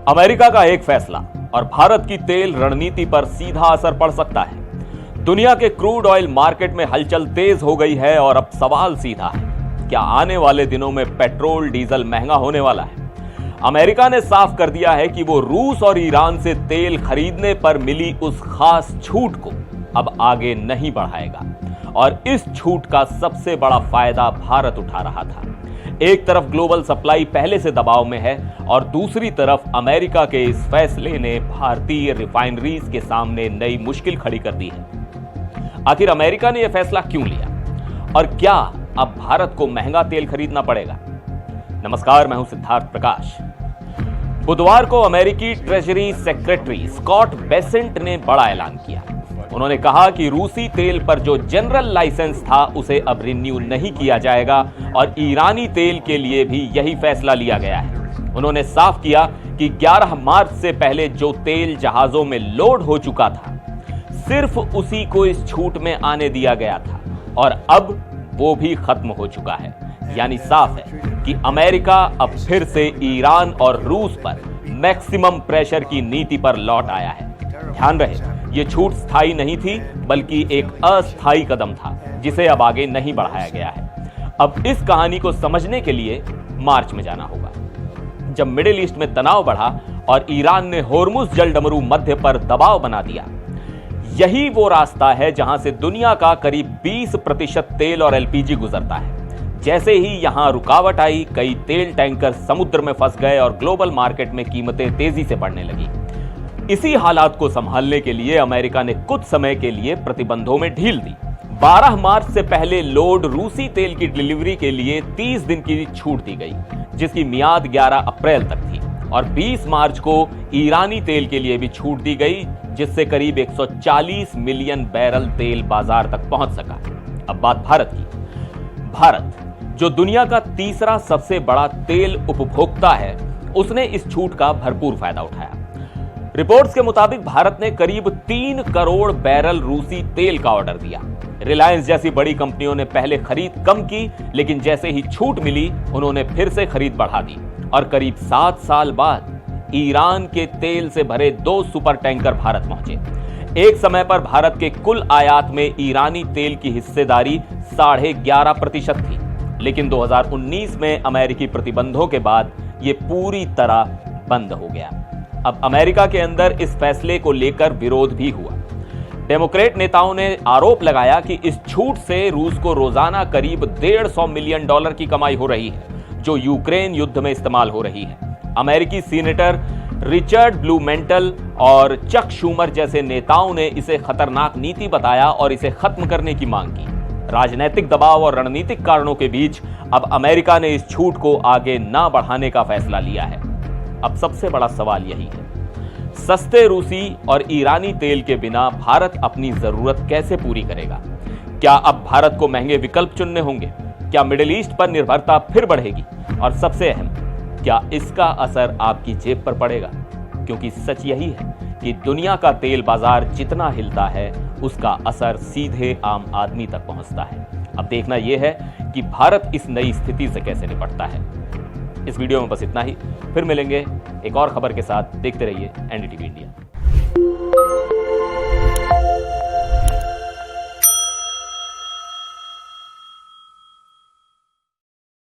America का एक फैसला और भारत की तेल रणनीति पर सीधा असर पड़ सकता है। दुनिया के क्रूड ऑयल मार्केट में हलचल तेज हो गई है और अब सवाल सीधा है, क्या आने वाले दिनों में पेट्रोल डीजल महंगा होने वाला है? अमेरिका ने साफ कर दिया है कि वो रूस और ईरान से तेल खरीदने पर मिली उस खास छूट को अब आगे नहीं बढ़ाएगा और इस छूट का सबसे बड़ा फायदा भारत उठा रहा था। एक तरफ ग्लोबल सप्लाई पहले से दबाव में है और दूसरी तरफ अमेरिका के इस फैसले ने भारतीय रिफाइनरीज के सामने नई मुश्किल खड़ी कर दी है। आखिर अमेरिका ने यह फैसला क्यों लिया और क्या अब भारत को महंगा तेल खरीदना पड़ेगा? नमस्कार, मैं हूं सिद्धार्थ प्रकाश। बुधवार को अमेरिकी ट्रेजरी सेक्रेटरी स्कॉट बेसेंट ने बड़ा ऐलान किया। उन्होंने कहा कि रूसी तेल पर जो जनरल लाइसेंस था उसे अब रिन्यू नहीं किया जाएगा और ईरानी तेल के लिए भी यही फैसला लिया गया है। उन्होंने साफ किया कि 11 मार्च से पहले जो तेल जहाजों में लोड हो चुका था सिर्फ उसी को इस छूट में आने दिया गया था और अब वो भी खत्म हो चुका है। यानी साफ है कि अमेरिका अब फिर से ईरान और रूस पर मैक्सिमम प्रेशर की नीति पर लौट आया है। ध्यान रहे, ये छूट स्थायी नहीं थी बल्कि एक अस्थायी कदम था जिसे अब आगे नहीं बढ़ाया गया है। अब इस कहानी को समझने के लिए मार्च में जाना होगा, जब मिडिल ईस्ट में तनाव बढ़ा और ईरान ने होर्मुज जलडमरू मध्य पर दबाव बना दिया। यही वो रास्ता है जहां से दुनिया का करीब 20% तेल और एलपीजी गुजरता है। जैसे ही यहां रुकावट आई, कई तेल टैंकर समुद्र में फंस गए और ग्लोबल मार्केट में कीमतें तेजी से बढ़ने लगी। इसी हालात को संभालने के लिए अमेरिका ने कुछ समय के लिए प्रतिबंधों में ढील दी। 12 मार्च से पहले लोड रूसी तेल की डिलीवरी के लिए 30 दिन की छूट दी गई, जिसकी मियाद 11 अप्रैल तक थी और 20 मार्च को ईरानी तेल के लिए भी छूट दी गई, जिससे करीब 140 मिलियन बैरल तेल बाजार तक पहुंच सका। अब बात भारत की। भारत, जो दुनिया का तीसरा सबसे बड़ा तेल उपभोक्ता है, उसने इस छूट का भरपूर फायदा उठाया। रिपोर्ट्स के मुताबिक भारत ने करीब 3 करोड़ बैरल रूसी तेल का ऑर्डर दिया। रिलायंस जैसी बड़ी कंपनियों ने पहले खरीद कम की, लेकिन जैसे ही छूट मिली उन्होंने फिर से खरीद बढ़ा दी और करीब 7 साल बाद ईरान के तेल से भरे 2 सुपर टैंकर भारत पहुंचे। एक समय पर भारत के कुल आयात में ईरानी तेल की हिस्सेदारी 11.5% थी, लेकिन 2019 में अमेरिकी प्रतिबंधों के बाद यह पूरी तरह बंद हो गया। अब अमेरिका के अंदर इस फैसले को लेकर विरोध भी हुआ। डेमोक्रेट नेताओं ने आरोप लगाया कि इस छूट से रूस को रोजाना करीब $150 मिलियन की कमाई हो रही है, जो यूक्रेन युद्ध में इस्तेमाल हो रही है। अमेरिकी सीनेटर रिचर्ड ब्लूमेंटल और चक शूमर जैसे नेताओं ने इसे खतरनाक नीति बताया और इसे खत्म करने की मांग की। राजनीतिक दबाव और रणनीतिक कारणों के बीच अब अमेरिका ने इस छूट को आगे न बढ़ाने का फैसला लिया है। अब सबसे बड़ा सवाल यही है, सस्ते रूसी और ईरानी तेल के बिना भारत अपनी जरूरत कैसे पूरी करेगा? क्या अब भारत को महंगे विकल्प चुनने होंगे? क्या मिडिल ईस्ट पर निर्भरता फिर बढ़ेगी? और सबसे अहम, क्या इसका असर आपकी जेब पर पड़ेगा? क्योंकि सच यही है कि दुनिया का तेल बाजार जितना हिलता है उसका असर सीधे आम आदमी तक पहुंचता है। अब देखना यह है कि भारत इस नई स्थिति से कैसे निपटता है। इस वीडियो में बस इतना ही, फिर मिलेंगे एक और खबर के साथ। देखते रहिए एनडीटीवी इंडिया।